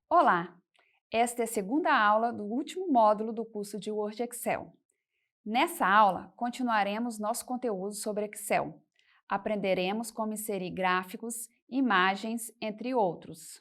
Olá! Esta é a segunda aula do último módulo do curso de Word Excel. Nessa aula, continuaremos nosso conteúdo sobre Excel. Aprenderemos como inserir gráficos, imagens, entre outros.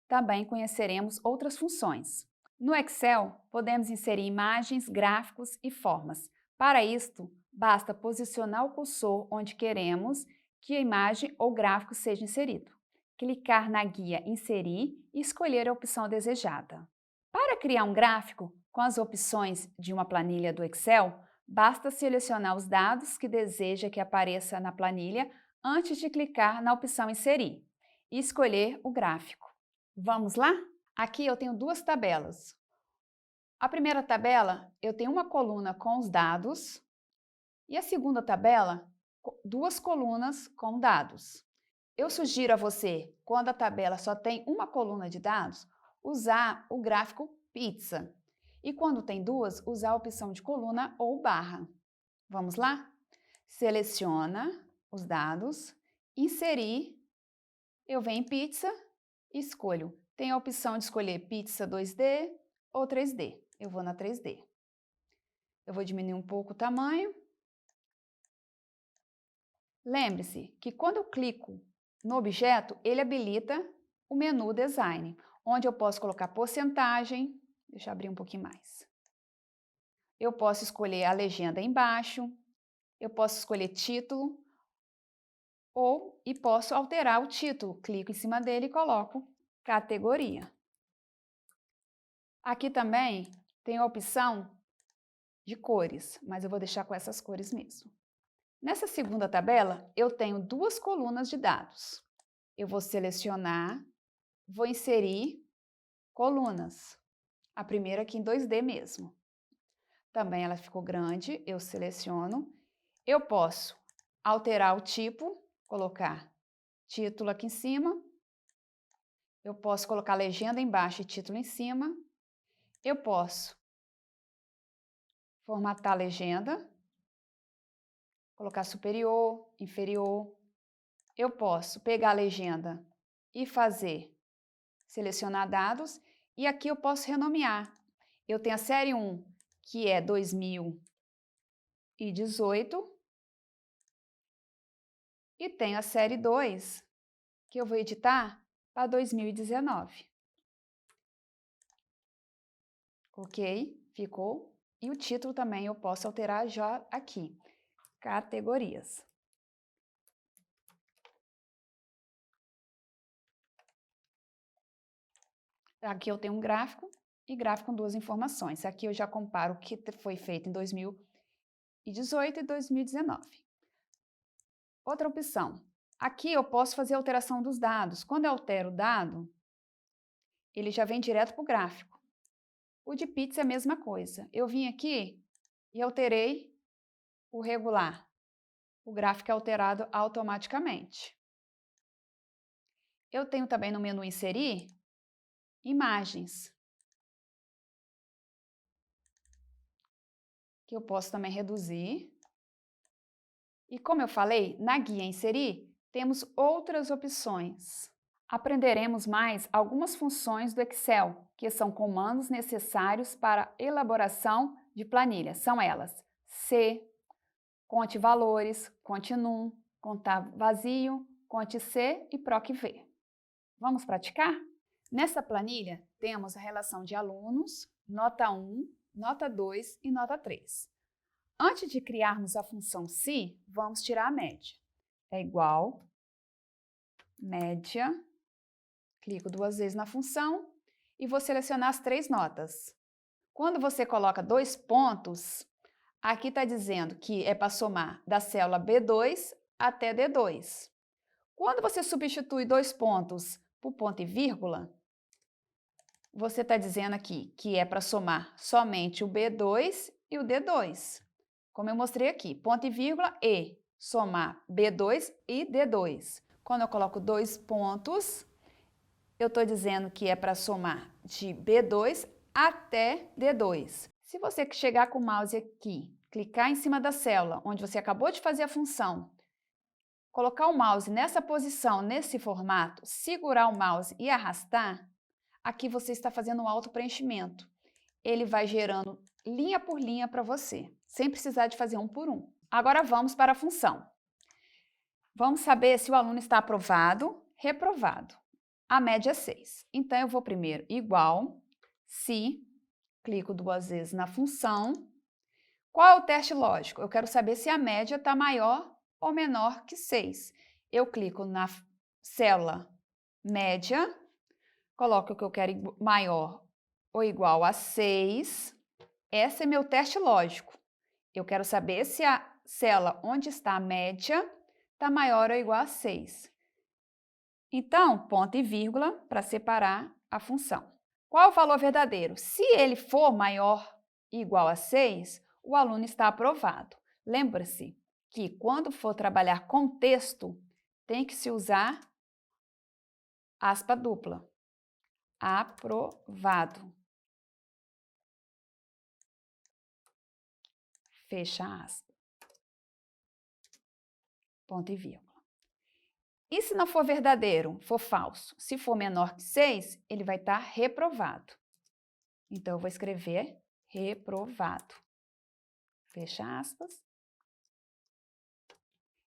Também conheceremos outras funções. No Excel, podemos inserir imagens, gráficos e formas. Para isto, basta posicionar o cursor onde queremos que a imagem ou gráfico seja inserido. Clicar na guia Inserir e escolher a opção desejada. Para criar um gráfico com as opções de uma planilha do Excel, basta selecionar os dados que deseja que apareça na planilha antes de clicar na opção Inserir e escolher o gráfico. Vamos lá? Aqui eu tenho duas tabelas. A primeira tabela, eu tenho uma coluna com os dados e a segunda tabela, duas colunas com dados. Eu sugiro a você, quando a tabela só tem uma coluna de dados, usar o gráfico pizza. E quando tem duas, usar a opção de coluna ou barra. Vamos lá? Seleciona os dados, inserir, eu venho em pizza e escolho. Tem a opção de escolher pizza 2D ou 3D. Eu vou na 3D. Eu vou diminuir um pouco o tamanho. Lembre-se que quando eu clico no objeto, ele habilita o menu Design, onde eu posso colocar porcentagem, deixa eu abrir um pouquinho mais. Eu posso escolher a legenda embaixo, eu posso escolher título, e posso alterar o título. Clico em cima dele e coloco categoria. Aqui também tem a opção de cores, mas eu vou deixar com essas cores mesmo. Nessa segunda tabela, eu tenho duas colunas de dados. Eu vou selecionar, vou inserir colunas. A primeira aqui em 2D mesmo. Também ela ficou grande, eu seleciono. Eu posso alterar o tipo, colocar título aqui em cima. Eu posso colocar legenda embaixo e título em cima. Eu posso formatar a legenda, colocar superior, inferior. Eu posso pegar a legenda e selecionar dados, e aqui eu posso renomear. Eu tenho a série 1, que é 2018, e tenho a série 2, que eu vou editar para 2019. Ok? Ficou? E o título também eu posso alterar já aqui. Categorias. Aqui eu tenho um gráfico e gráfico com duas informações. Aqui eu já comparo o que foi feito em 2018 e 2019. Outra opção. Aqui eu posso fazer alteração dos dados. Quando eu altero o dado, ele já vem direto para o gráfico. O de pizza é a mesma coisa. Eu vim aqui e alterei o regular. O gráfico é alterado automaticamente. Eu tenho também no menu Inserir, imagens, que eu posso também reduzir. E como eu falei, na guia Inserir, temos outras opções. Aprenderemos mais algumas funções do Excel, que são comandos necessários para a elaboração de planilhas. São elas: C, conte valores, conte num, contar vazio, conte C e proc V. Vamos praticar? Nessa planilha, temos a relação de alunos, nota 1, nota 2 e nota 3. Antes de criarmos a função se, vamos tirar a média. É igual, média, clico duas vezes na função e vou selecionar as três notas. Quando você coloca dois pontos, aqui está dizendo que é para somar da célula B2 até D2. Quando você substitui dois pontos por ponto e vírgula, você está dizendo aqui que é para somar somente o B2 e o D2. Como eu mostrei aqui, ponto e vírgula e somar B2 e D2. Quando eu coloco dois pontos, eu estou dizendo que é para somar de B2 até D2. Se você chegar com o mouse aqui, clicar em cima da célula onde você acabou de fazer a função, colocar o mouse nessa posição, nesse formato, segurar o mouse e arrastar, aqui você está fazendo um autopreenchimento. Ele vai gerando linha por linha para você, sem precisar de fazer um por um. Agora vamos para a função. Vamos saber se o aluno está aprovado, reprovado. A média é 6. Então, eu vou primeiro igual, se, clico 2 vezes na função. Qual é o teste lógico? Eu quero saber se a média está maior ou menor que 6. Eu clico na célula média, coloco o que eu quero maior ou igual a 6. Esse é meu teste lógico. Eu quero saber se a célula onde está a média está maior ou igual a 6. Então, ponto e vírgula para separar a função. Qual é o valor verdadeiro? Se ele for maior ou igual a 6, o aluno está aprovado. Lembra-se que quando for trabalhar com texto, tem que se usar aspa dupla. Aprovado. Fecha aspa. Ponto e vírgula. E se não for verdadeiro, for falso? Se for menor que 6, ele vai estar reprovado. Então, eu vou escrever reprovado. Fecha aspas.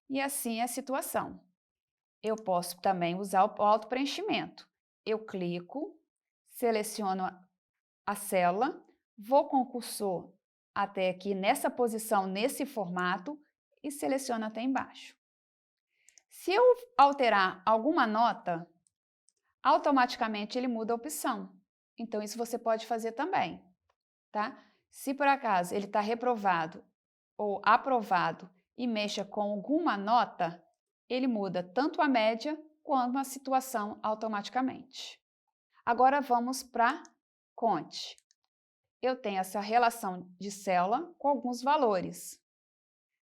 E assim é a situação. Eu posso também usar o autopreenchimento. Eu clico, seleciono a célula, vou com o cursor até aqui nessa posição, nesse formato, e seleciono até embaixo. Se eu alterar alguma nota, automaticamente ele muda a opção. Então, isso você pode fazer também, tá? Se por acaso ele está reprovado ou aprovado e mexa com alguma nota, ele muda tanto a média quanto a situação automaticamente. Agora vamos para conte. Eu tenho essa relação de célula com alguns valores.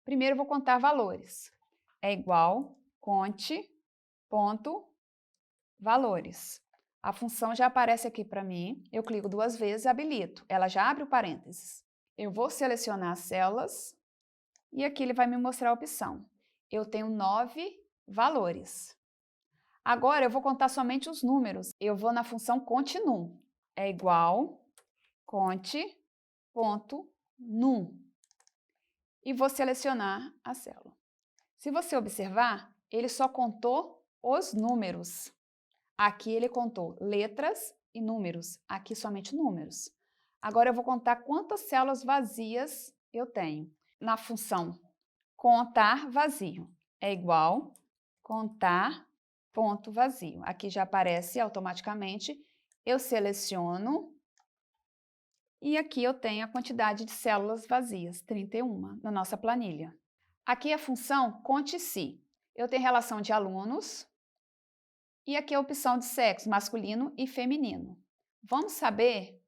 Primeiro, eu vou contar valores. É igual conte ponto valores. A função já aparece aqui para mim. Eu clico 2 vezes e habilito. Ela já abre o parênteses. Eu vou selecionar as células e aqui ele vai me mostrar a opção. Eu tenho 9 valores. Agora, eu vou contar somente os números. Eu vou na função continue. É igual conte.num. E vou selecionar a célula. Se você observar, ele só contou os números. Aqui ele contou letras e números. Aqui somente números. Agora eu vou contar quantas células vazias eu tenho. Na função contar vazio. É igual contar ponto vazio. Aqui já aparece automaticamente. Eu seleciono e aqui eu tenho a quantidade de células vazias, 31, na nossa planilha. Aqui a função conte-se. Eu tenho relação de alunos e aqui a opção de sexo masculino e feminino. Vamos saber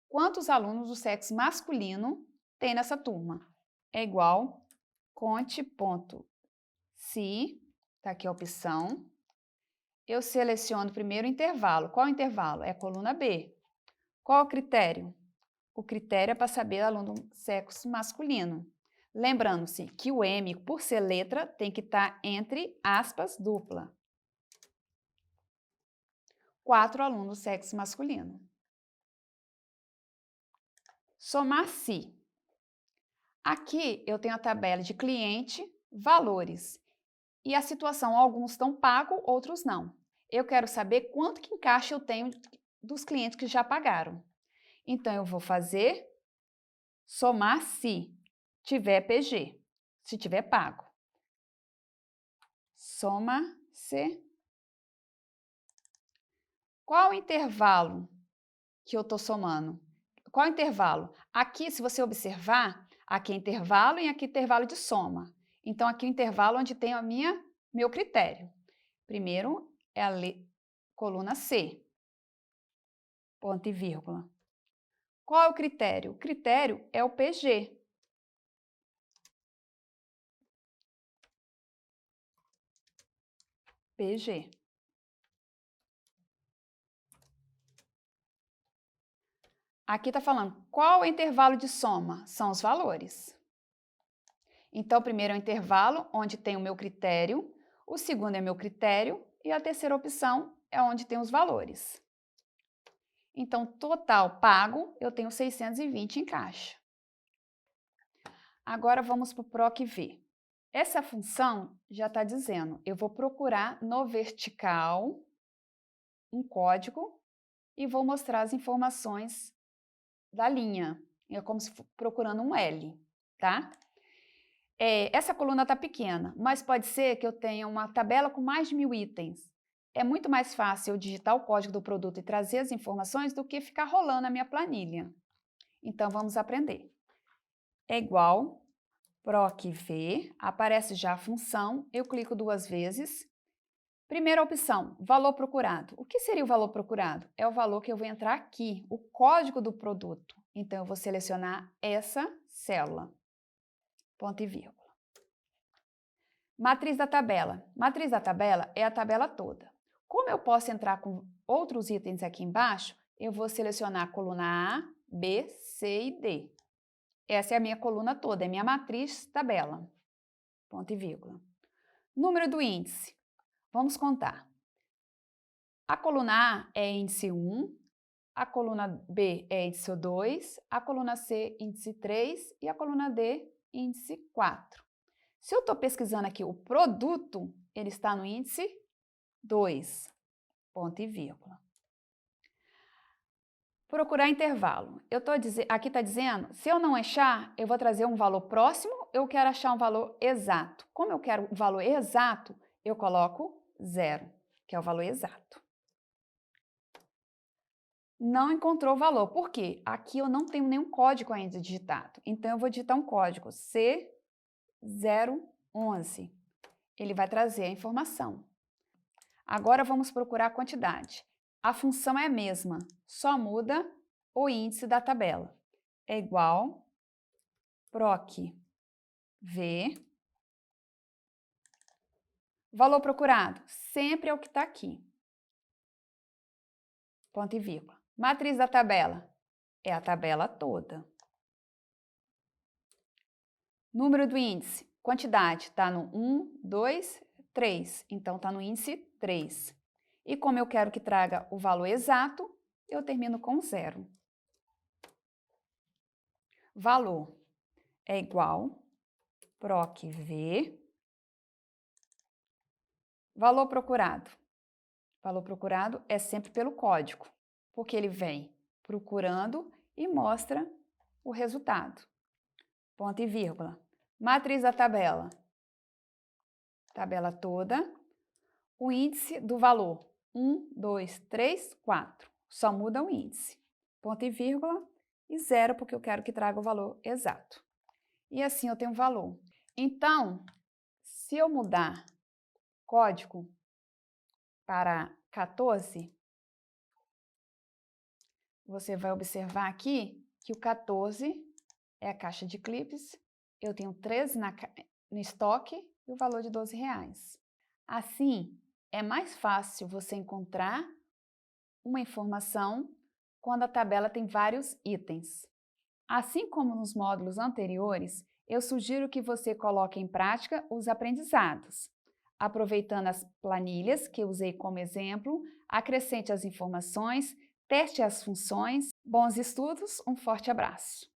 quantos alunos do sexo masculino tem nessa turma. É igual conte.se, está aqui a opção. Eu seleciono primeiro o intervalo. Qual o intervalo? É a coluna B. Qual o critério? O critério é para saber aluno do sexo masculino. Lembrando-se que o M, por ser letra, tem que estar entre aspas dupla. 4 alunos do sexo masculino. Somar-se. Aqui eu tenho a tabela de cliente, valores. E a situação, alguns estão pagos, outros não. Eu quero saber quanto que encaixe eu tenho dos clientes que já pagaram. Então, eu vou fazer somar se tiver PG, se tiver pago. Soma-se. Qual o intervalo que eu estou somando? Qual o intervalo? Aqui, se você observar, aqui é intervalo e aqui é intervalo de soma. Então, aqui é o intervalo onde tem meu critério. Primeiro é a coluna C, ponto e vírgula. Qual é o critério? O critério é o PG. PG. Aqui está falando qual é o intervalo de soma? São os valores. Então, o primeiro é o intervalo, onde tem o meu critério, o segundo é meu critério e a terceira opção é onde tem os valores. Então, total pago, eu tenho 620 em caixa. Agora, vamos para o PROC-V. Essa função já está dizendo, eu vou procurar no vertical um código e vou mostrar as informações da linha. É como se procurando um L, tá? Essa coluna está pequena, mas pode ser que eu tenha uma tabela com mais de 1000 itens. É muito mais fácil eu digitar o código do produto e trazer as informações do que ficar rolando a minha planilha. Então, vamos aprender. É igual PROC-V, aparece já a função, eu clico 2 vezes. Primeira opção, valor procurado. O que seria o valor procurado? É o valor que eu vou entrar aqui, o código do produto. Então, eu vou selecionar essa célula. Ponto e vírgula. Matriz da tabela. Matriz da tabela é a tabela toda. Como eu posso entrar com outros itens aqui embaixo, eu vou selecionar a coluna A, B, C e D. Essa é a minha coluna toda, é minha matriz tabela. Ponto e vírgula. Número do índice. Vamos contar. A coluna A é índice 1, a coluna B é índice 2, a coluna C índice 3 e a coluna D índice 4. Se eu estou pesquisando aqui o produto, ele está no índice 2, ponto e vírgula. Procurar intervalo. Aqui está dizendo, se eu não achar, eu vou trazer um valor próximo, eu quero achar um valor exato. Como eu quero um valor exato, eu coloco 0, que é o valor exato. Não encontrou o valor. Por quê? Aqui eu não tenho nenhum código ainda digitado. Então, eu vou digitar um código C011. Ele vai trazer a informação. Agora, vamos procurar a quantidade. A função é a mesma, só muda o índice da tabela. É igual PROC-V. Valor procurado, sempre é o que está aqui. Ponto e vírgula. Matriz da tabela, é a tabela toda. Número do índice, quantidade, está no 1, 2, 3. Então, está no índice 3. E como eu quero que traga o valor exato, eu termino com 0. Valor é igual PROC-V. Valor procurado. Valor procurado é sempre pelo código, porque ele vem procurando e mostra o resultado. Ponto e vírgula. Matriz da tabela. Tabela toda. O índice do valor. 1, 2, 3, 4. Só muda o índice. Ponto e vírgula e 0, porque eu quero que traga o valor exato. E assim eu tenho valor. Então, se eu mudar código para 14, você vai observar aqui que o 14 é a caixa de clipes, eu tenho 13 no estoque e o valor de R$12. Assim, é mais fácil você encontrar uma informação quando a tabela tem vários itens. Assim como nos módulos anteriores, eu sugiro que você coloque em prática os aprendizados. Aproveitando as planilhas que eu usei como exemplo, acrescente as informações, teste as funções. Bons estudos, um forte abraço!